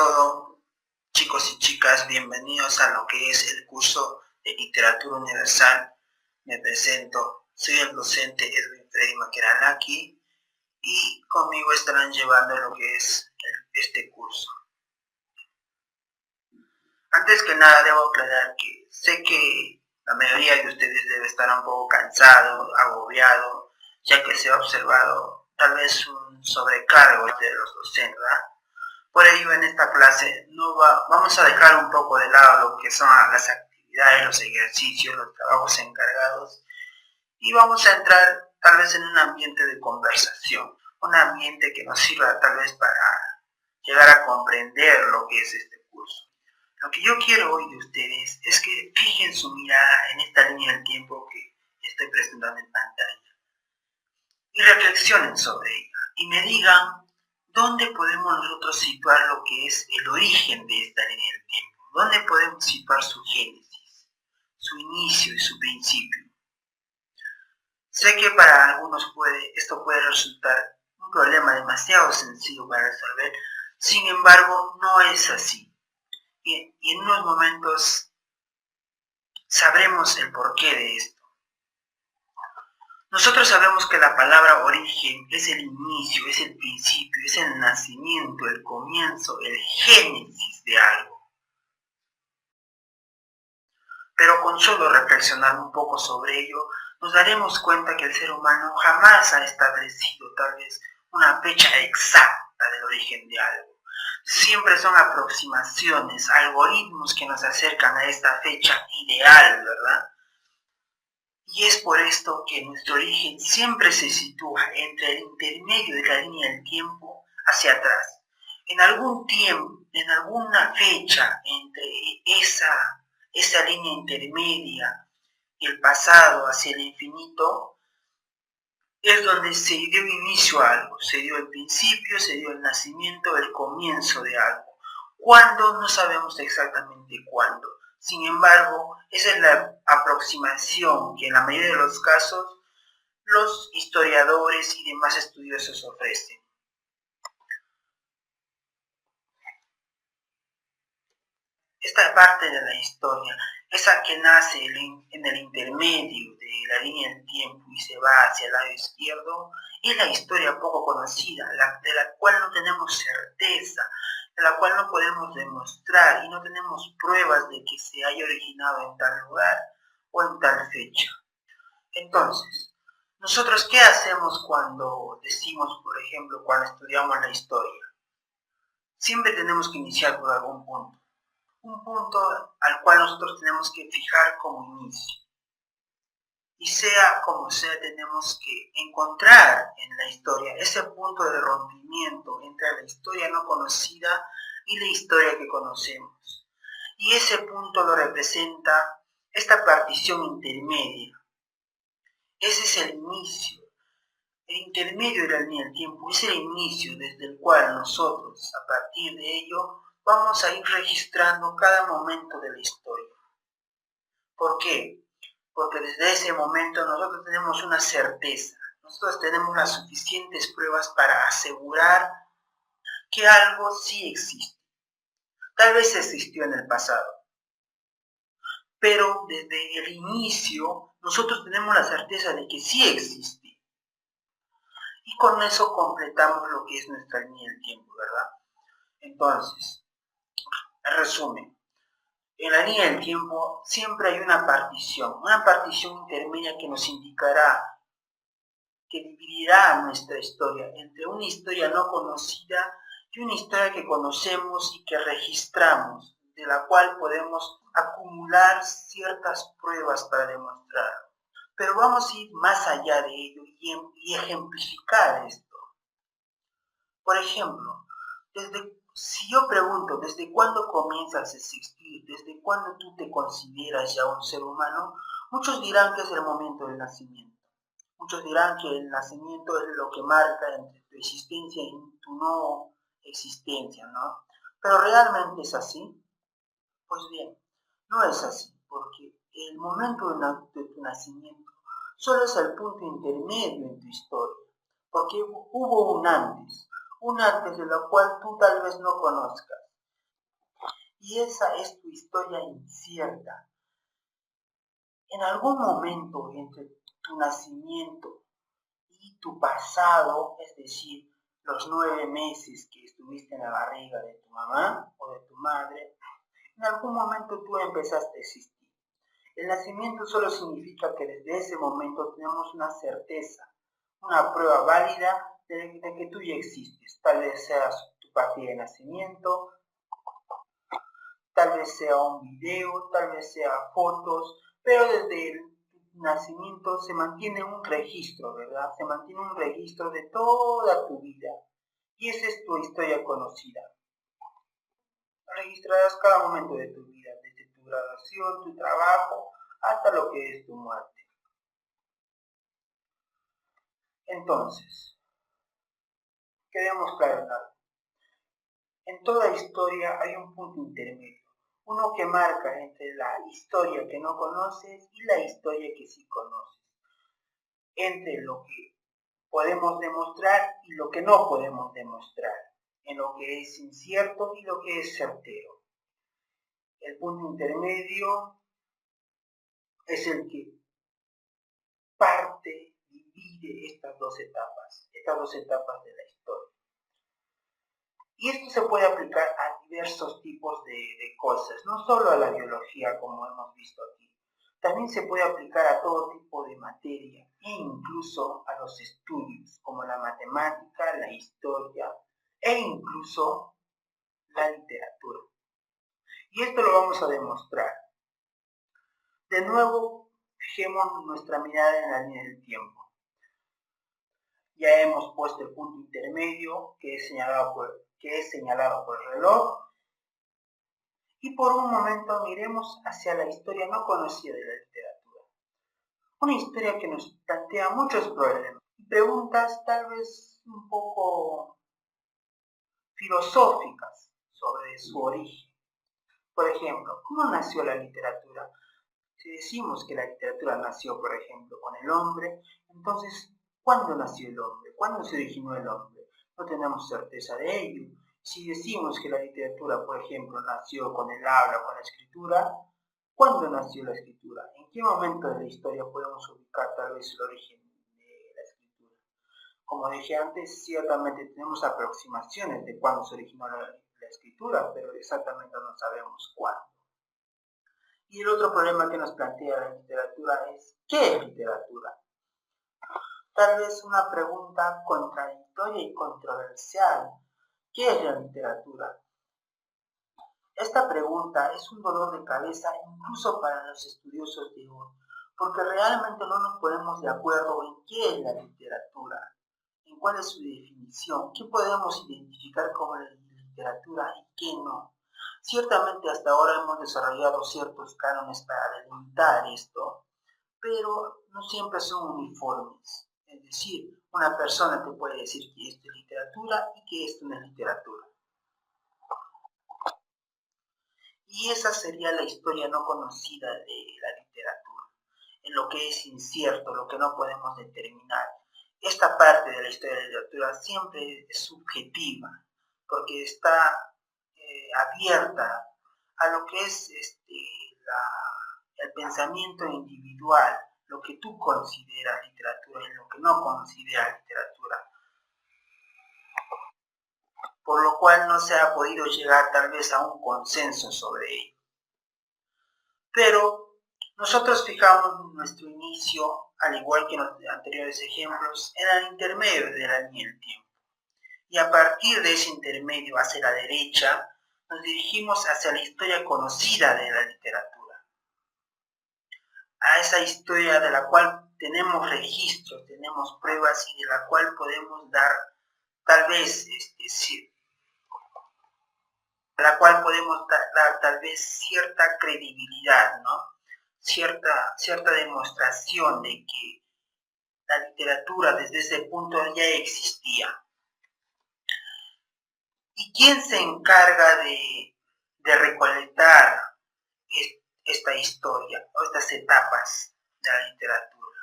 todo, chicos y chicas, bienvenidos a lo que es el curso de Literatura Universal. Me presento, soy el docente Edwin Freddy Maqueranaki y conmigo estarán llevando lo que es este curso. Antes que nada debo aclarar que sé que la mayoría de ustedes debe estar un poco cansado, agobiado, ya que se ha observado tal vez un sobrecargo de los docentes, ¿verdad? Por ello en esta clase vamos a dejar un poco de lado lo que son las actividades, los ejercicios, los trabajos encargados y vamos a entrar tal vez en un ambiente de conversación, un ambiente que nos sirva tal vez para llegar a comprender lo que es este curso. Lo que yo quiero hoy de ustedes es que fijen su mirada en esta línea del tiempo que estoy presentando en pantalla y reflexionen sobre ella y me digan ¿dónde podemos nosotros situar lo que es el origen de esta línea del tiempo? ¿Dónde podemos situar su génesis, su inicio y su principio? Sé que para algunos esto puede resultar un problema demasiado sencillo para resolver, sin embargo no es así. Y en unos momentos sabremos el porqué de esto. Nosotros sabemos que la palabra origen es el inicio, es el principio, es el nacimiento, el comienzo, el génesis de algo. Pero con solo reflexionar un poco sobre ello, nos daremos cuenta que el ser humano jamás ha establecido tal vez una fecha exacta del origen de algo. Siempre son aproximaciones, algoritmos que nos acercan a esta fecha ideal, ¿verdad? Y es por esto que nuestro origen siempre se sitúa entre el intermedio de la línea del tiempo hacia atrás. En algún tiempo, en alguna fecha entre esa línea intermedia y el pasado hacia el infinito, es donde se dio inicio a algo, se dio el principio, se dio el nacimiento, el comienzo de algo. ¿Cuándo? No sabemos exactamente cuándo. Sin embargo, esa es la aproximación que en la mayoría de los casos los historiadores y demás estudiosos ofrecen. Esta parte de la historia, esa que nace en el intermedio de la línea del tiempo y se va hacia el lado izquierdo, es la historia poco conocida, de la cual no tenemos certeza, de la cual no podemos demostrar y no tenemos pruebas de que se haya originado en tal lugar o en tal fecha. Entonces, ¿nosotros qué hacemos cuando decimos, por ejemplo, cuando estudiamos la historia? Siempre tenemos que iniciar por algún punto. Un punto al cual nosotros tenemos que fijar como inicio. Y sea como sea, tenemos que encontrar en la historia ese punto de rompimiento entre la historia no conocida y la historia que conocemos. Y ese punto lo representa esta partición intermedia. Ese es el inicio. El intermedio de la línea del tiempo es el inicio desde el cual nosotros, a partir de ello, vamos a ir registrando cada momento de la historia. ¿Por qué? Porque desde ese momento nosotros tenemos una certeza, nosotros tenemos las suficientes pruebas para asegurar que algo sí existe. Tal vez existió en el pasado, pero desde el inicio nosotros tenemos la certeza de que sí existe. Y con eso completamos lo que es nuestra línea del tiempo, ¿verdad? Entonces, en resumen, en la línea del tiempo siempre hay una partición intermedia que nos indicará, que dividirá nuestra historia entre una historia no conocida y una historia que conocemos y que registramos, de la cual podemos acumular ciertas pruebas para demostrarlo. Pero vamos a ir más allá de ello y ejemplificar esto. Por ejemplo, si yo pregunto, ¿desde cuándo comienzas a existir? ¿Desde cuándo tú te consideras ya un ser humano? Muchos dirán que es el momento del nacimiento. Muchos dirán que el nacimiento es lo que marca entre tu existencia y tu no existencia, ¿no? Pero ¿realmente es así? Pues bien, no es así, porque el momento de tu nacimiento solo es el punto intermedio en tu historia, porque hubo un antes de lo cual tú tal vez no conozcas. Y esa es tu historia incierta. En algún momento entre tu nacimiento y tu pasado, es decir, los 9 meses que estuviste en la barriga de tu mamá o de tu madre, en algún momento tú empezaste a existir. El nacimiento solo significa que desde ese momento tenemos una certeza, una prueba válida de que tú ya existes. Tal vez sea tu partida de nacimiento, tal vez sea un video, tal vez sea fotos, pero desde el nacimiento se mantiene un registro, ¿verdad? Se mantiene un registro de toda tu vida. Y esa es tu historia conocida. Registrarás cada momento de tu vida, desde tu graduación, tu trabajo, hasta lo que es tu muerte. Entonces, quedemos claros en algo. En toda historia hay un punto intermedio, uno que marca entre la historia que no conoces y la historia que sí conoces, entre lo que podemos demostrar y lo que no podemos demostrar, en lo que es incierto y lo que es certero. El punto intermedio es el que divide estas dos etapas de la historia. Y esto se puede aplicar a diversos tipos de cosas, no solo a la biología como hemos visto aquí. También se puede aplicar a todo tipo de materia e incluso a los estudios como la matemática, la historia e incluso la literatura. Y esto lo vamos a demostrar. De nuevo, fijemos nuestra mirada en la línea del tiempo. Ya hemos puesto el punto intermedio que es señalado por el reloj. Y por un momento miremos hacia la historia no conocida de la literatura. Una historia que nos plantea muchos problemas y preguntas tal vez un poco filosóficas sobre su origen. Por ejemplo, ¿cómo nació la literatura? Si decimos que la literatura nació, por ejemplo, con el hombre, entonces, ¿cuándo nació el hombre? ¿Cuándo se originó el hombre? No tenemos certeza de ello. Si decimos que la literatura, por ejemplo, nació con el habla, con la escritura, ¿cuándo nació la escritura? ¿En qué momento de la historia podemos ubicar tal vez el origen de la escritura? Como dije antes, ciertamente tenemos aproximaciones de cuándo se originó la escritura, pero exactamente no sabemos cuándo. Y el otro problema que nos plantea la literatura es, ¿qué es literatura? Tal vez una pregunta contradictoria y controversial. ¿Qué es la literatura? Esta pregunta es un dolor de cabeza incluso para los estudiosos de hoy, porque realmente no nos ponemos de acuerdo en qué es la literatura, en cuál es su definición, qué podemos identificar como la literatura y qué no. Ciertamente hasta ahora hemos desarrollado ciertos cánones para delimitar esto, pero no siempre son uniformes. Es decir, una persona te puede decir que esto es literatura y que esto no es literatura. Y esa sería la historia no conocida de la literatura, en lo que es incierto, lo que no podemos determinar. Esta parte de la historia de la literatura siempre es subjetiva, porque está abierta a lo que es el pensamiento individual, lo que tú consideras literatura y lo que no consideras literatura, por lo cual no se ha podido llegar tal vez a un consenso sobre ello. Pero nosotros fijamos nuestro inicio, al igual que en los anteriores ejemplos, en el intermedio de la línea del tiempo. Y a partir de ese intermedio hacia la derecha, nos dirigimos hacia la historia conocida de la literatura. A esa historia de la cual tenemos registros, tenemos pruebas y de la cual podemos dar tal vez tal vez cierta credibilidad, ¿no? Cierta demostración de que la literatura desde ese punto ya existía. ¿Y quién se encarga de recolectar esta historia o estas etapas de la literatura?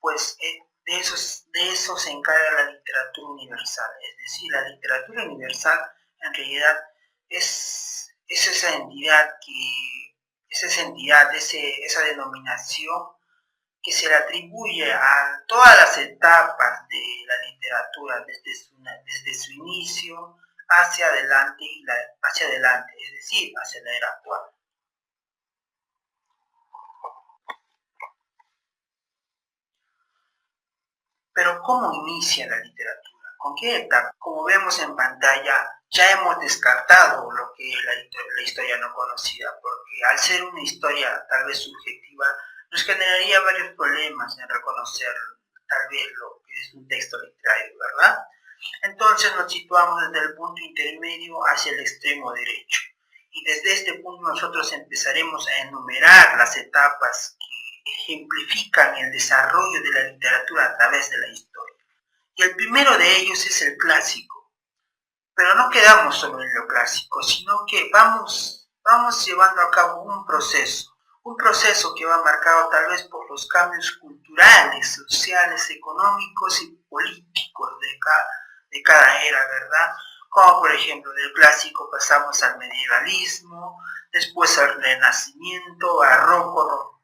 Pues de eso se encarga la literatura universal. Es decir, la literatura universal en realidad es es esa denominación que se le atribuye a todas las etapas de la literatura, desde su inicio hacia adelante, es decir, hacia la era actual. Pero ¿cómo inicia la literatura? ¿Con qué etapa? Como vemos en pantalla, ya hemos descartado lo que es la historia no conocida, porque al ser una historia tal vez subjetiva, nos generaría varios problemas en reconocer tal vez lo que es un texto literario, ¿verdad? Entonces nos situamos desde el punto intermedio hacia el extremo derecho. Y desde este punto nosotros empezaremos a enumerar las etapas que ejemplifican el desarrollo de la literatura a través de la historia. Y el primero de ellos es el clásico. Pero no quedamos solo en lo clásico, sino que vamos llevando a cabo un proceso que va marcado tal vez por los cambios culturales, sociales, económicos y políticos de cada era, ¿verdad? Como por ejemplo del clásico pasamos al medievalismo, después al renacimiento, barroco,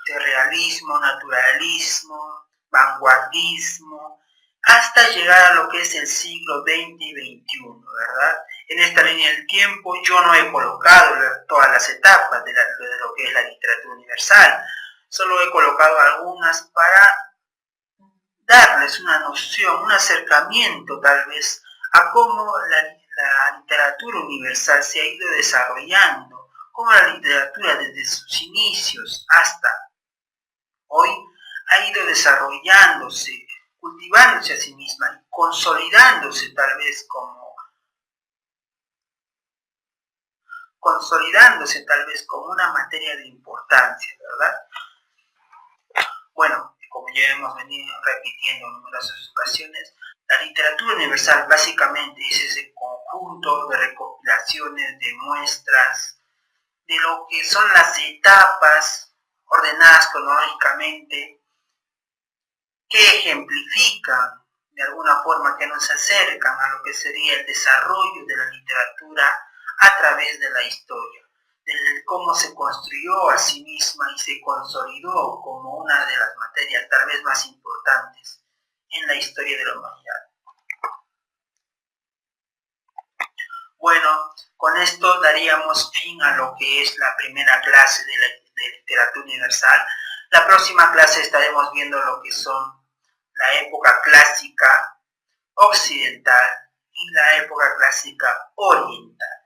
realismo, naturalismo, vanguardismo, hasta llegar a lo que es el siglo XX y XXI, ¿verdad? En esta línea del tiempo yo no he colocado todas las etapas de lo que es la literatura universal, solo he colocado algunas para darles una noción, un acercamiento tal vez a cómo la literatura universal se ha ido desarrollando, cómo la literatura desde sus inicios hasta hoy ha ido desarrollándose, cultivándose a sí misma y consolidándose tal vez como una materia de importancia, ¿verdad? Bueno, como ya hemos venido repitiendo en numerosas ocasiones, la literatura universal básicamente es ese conjunto de recopilaciones, de muestras, de lo que son las etapas ordenadas cronológicamente, que ejemplifican de alguna forma, que nos acercan a lo que sería el desarrollo de la literatura a través de la historia, de cómo se construyó a sí misma y se consolidó como una de las materias tal vez más importantes en la historia de la humanidad. Bueno, con esto daríamos fin a lo que es la primera clase de literatura universal. La próxima clase estaremos viendo lo que son la época clásica occidental y la época clásica oriental.